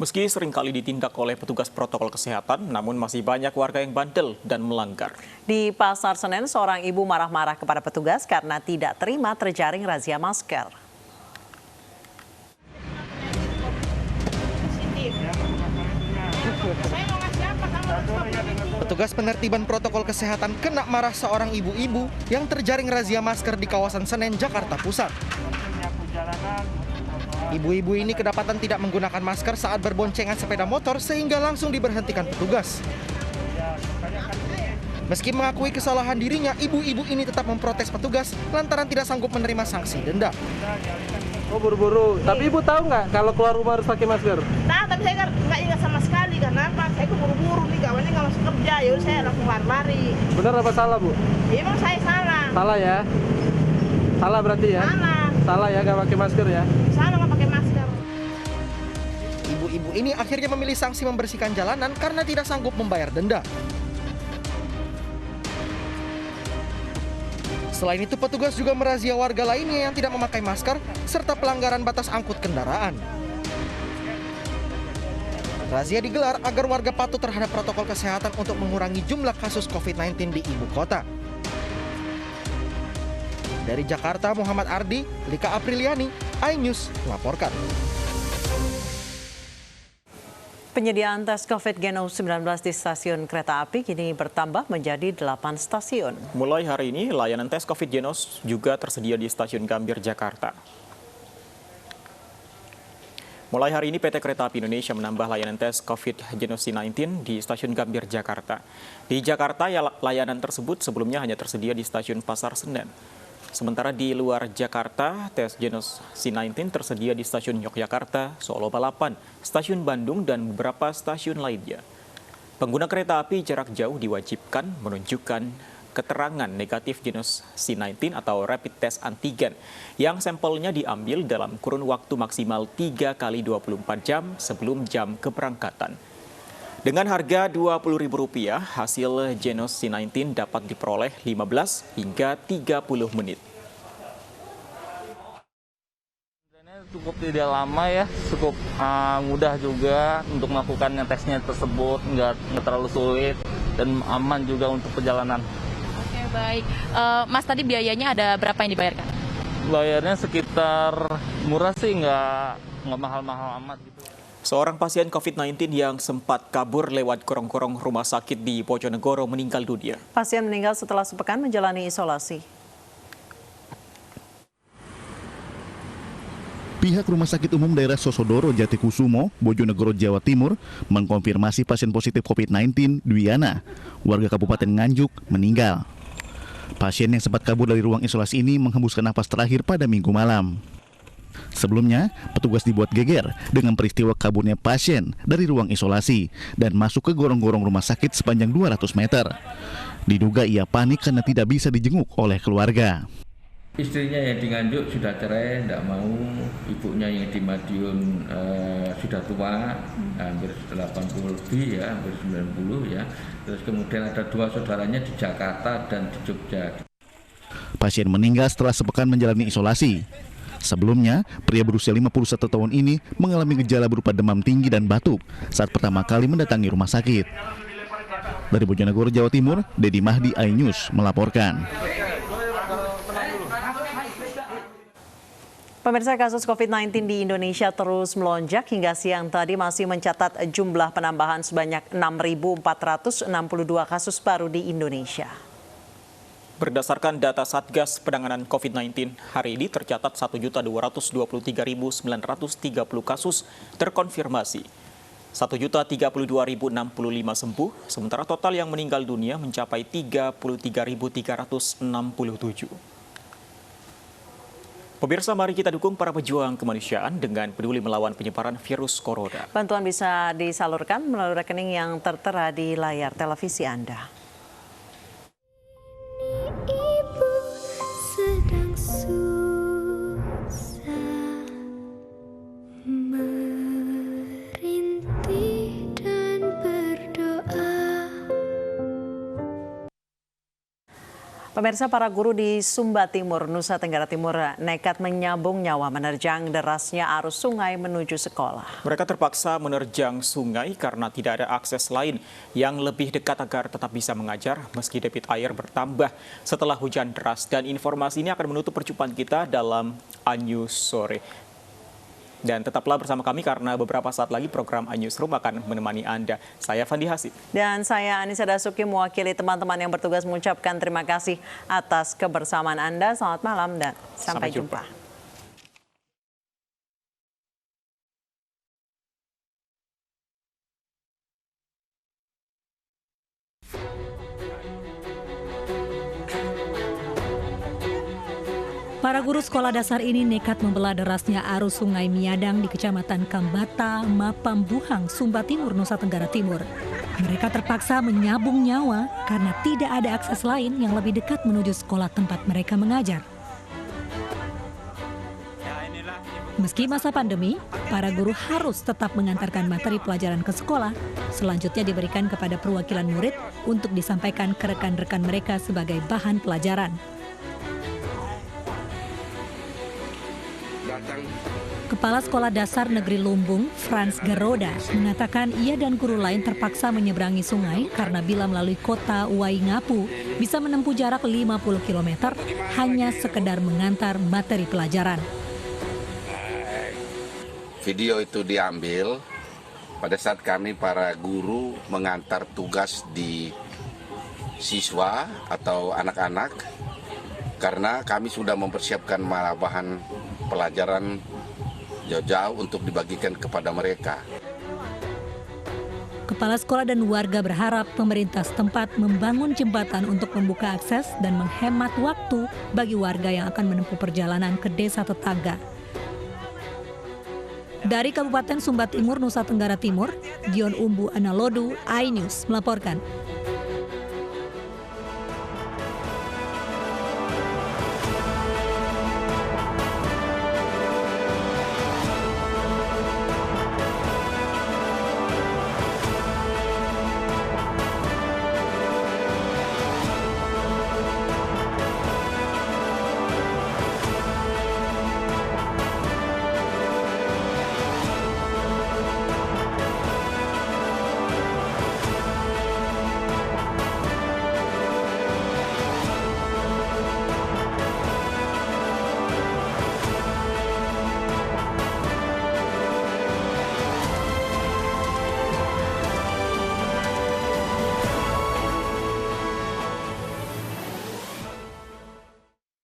Meski seringkali ditindak oleh petugas protokol kesehatan, namun masih banyak warga yang bandel dan melanggar. Di Pasar Senen, seorang ibu marah-marah kepada petugas karena tidak terima terjaring razia masker. Petugas penertiban protokol kesehatan kena marah seorang ibu-ibu yang terjaring razia masker di kawasan Senen, Jakarta Pusat. Ibu-ibu ini kedapatan tidak menggunakan masker saat berboncengan sepeda motor sehingga langsung diberhentikan petugas. Meski mengakui kesalahan dirinya, ibu-ibu ini tetap memprotes petugas lantaran tidak sanggup menerima sanksi denda. Oh, buru-buru. Tapi ibu tahu nggak kalau keluar rumah harus pakai masker? Nah, tapi saya nggak ingat sama sekali karena apa? Saya keburu-buru nih, kawannya nggak masuk kerja, ya saya langsung lari-lari. Benar apa salah, Bu? Ya, emang saya salah. Salah ya? Salah berarti ya? Salah. Salah ya, nggak pakai masker ya? Salah nggak pakai masker. Ibu-ibu ini akhirnya memilih sanksi membersihkan jalanan karena tidak sanggup membayar denda. Selain itu, petugas juga merazia warga lainnya yang tidak memakai masker serta pelanggaran batas angkut kendaraan. Razia digelar agar warga patuh terhadap protokol kesehatan untuk mengurangi jumlah kasus COVID-19 di ibu kota. Dari Jakarta, Muhammad Ardi, Lika Apriliani, iNews melaporkan. Penyediaan tes COVID Genos 19 di stasiun kereta api kini bertambah menjadi 8 stasiun. Mulai hari ini, layanan tes COVID Genos juga tersedia di stasiun Gambir, Jakarta. Mulai hari ini, PT Kereta Api Indonesia menambah layanan tes COVID Genos 19 di stasiun Gambir, Jakarta. Di Jakarta, layanan tersebut sebelumnya hanya tersedia di stasiun Pasar Senen. Sementara di luar Jakarta, tes Genos C19 tersedia di stasiun Yogyakarta, Solo Balapan, stasiun Bandung, dan beberapa stasiun lainnya. Pengguna kereta api jarak jauh diwajibkan menunjukkan keterangan negatif Genos C19 atau rapid test antigen yang sampelnya diambil dalam kurun waktu maksimal 3 kali 24 jam sebelum jam keberangkatan. Dengan harga Rp20.000, hasil Genos C19 dapat diperoleh 15 hingga 30 menit. Cukup tidak lama ya, cukup mudah juga untuk melakukan tesnya tersebut, nggak terlalu sulit dan aman juga untuk perjalanan. Oke, baik. Mas, tadi biayanya ada berapa yang dibayarkan? Bayarnya sekitar murah sih, nggak mahal-mahal amat gitu. Seorang pasien COVID-19 yang sempat kabur lewat gorong-gorong rumah sakit di Bojonegoro meninggal dunia. Pasien meninggal setelah sepekan menjalani isolasi. Pihak Rumah Sakit Umum Daerah Sosodoro Jatikusumo, Bojonegoro, Jawa Timur, mengkonfirmasi pasien positif COVID-19 Dwiana, warga Kabupaten Nganjuk, meninggal. Pasien yang sempat kabur dari ruang isolasi ini menghembuskan napas terakhir pada Minggu malam. Sebelumnya, petugas dibuat geger dengan peristiwa kaburnya pasien dari ruang isolasi dan masuk ke gorong-gorong rumah sakit sepanjang 200 meter. Diduga ia panik karena tidak bisa dijenguk oleh keluarga. Istrinya yang di Nganjuk sudah cerai, tidak mau. Ibunya yang di Madiun sudah tua, hampir 80 lebih ya, hampir 90 ya. Terus kemudian ada 2 saudaranya di Jakarta dan di Jogja. Pasien meninggal setelah sepekan menjalani isolasi. Sebelumnya, pria berusia 51 tahun ini mengalami gejala berupa demam tinggi dan batuk saat pertama kali mendatangi rumah sakit. Dari Bojonegoro, Jawa Timur, Dedi Mahdi, iNews melaporkan. Pemirsa, kasus COVID-19 di Indonesia terus melonjak hingga siang tadi masih mencatat jumlah penambahan sebanyak 6.462 kasus baru di Indonesia. Berdasarkan data Satgas Penanganan COVID-19, hari ini tercatat 1.223.930 kasus terkonfirmasi. 1.032.065 sembuh, sementara total yang meninggal dunia mencapai 33.367. Pemirsa, mari kita dukung para pejuang kemanusiaan dengan peduli melawan penyebaran virus corona. Bantuan bisa disalurkan melalui rekening yang tertera di layar televisi Anda. Pemirsa, para guru di Sumba Timur, Nusa Tenggara Timur nekat menyambung nyawa menerjang derasnya arus sungai menuju sekolah. Mereka terpaksa menerjang sungai karena tidak ada akses lain yang lebih dekat agar tetap bisa mengajar meski debit air bertambah setelah hujan deras. Dan informasi ini akan menutup perjumpaan kita dalam A-News sore. Dan tetaplah bersama kami karena beberapa saat lagi program A-Newsroom akan menemani Anda. Saya Fandi Hasib. Dan saya Anissa Dasuki mewakili teman-teman yang bertugas mengucapkan terima kasih atas kebersamaan Anda. Selamat malam dan sampai jumpa. Para guru sekolah dasar ini nekat membelah derasnya arus sungai Miadang di Kecamatan Kambata, Mapambuhang, Sumba Timur, Nusa Tenggara Timur. Mereka terpaksa menyambung nyawa karena tidak ada akses lain yang lebih dekat menuju sekolah tempat mereka mengajar. Meski masa pandemi, para guru harus tetap mengantarkan materi pelajaran ke sekolah, selanjutnya diberikan kepada perwakilan murid untuk disampaikan ke rekan-rekan mereka sebagai bahan pelajaran. Kepala Sekolah Dasar Negeri Lumbung, Frans Garoda, mengatakan ia dan guru lain terpaksa menyeberangi sungai karena bila melalui kota Waingapu bisa menempuh jarak 50 km hanya sekedar mengantar materi pelajaran. Video itu diambil pada saat kami para guru mengantar tugas di siswa atau anak-anak karena kami sudah mempersiapkan bahan pelajaran jauh-jauh untuk dibagikan kepada mereka. Kepala sekolah dan warga berharap pemerintah setempat membangun jembatan untuk membuka akses dan menghemat waktu bagi warga yang akan menempuh perjalanan ke desa tetangga. Dari Kabupaten Sumba Timur, Nusa Tenggara Timur, Dion Umbu Analodu, A-News melaporkan.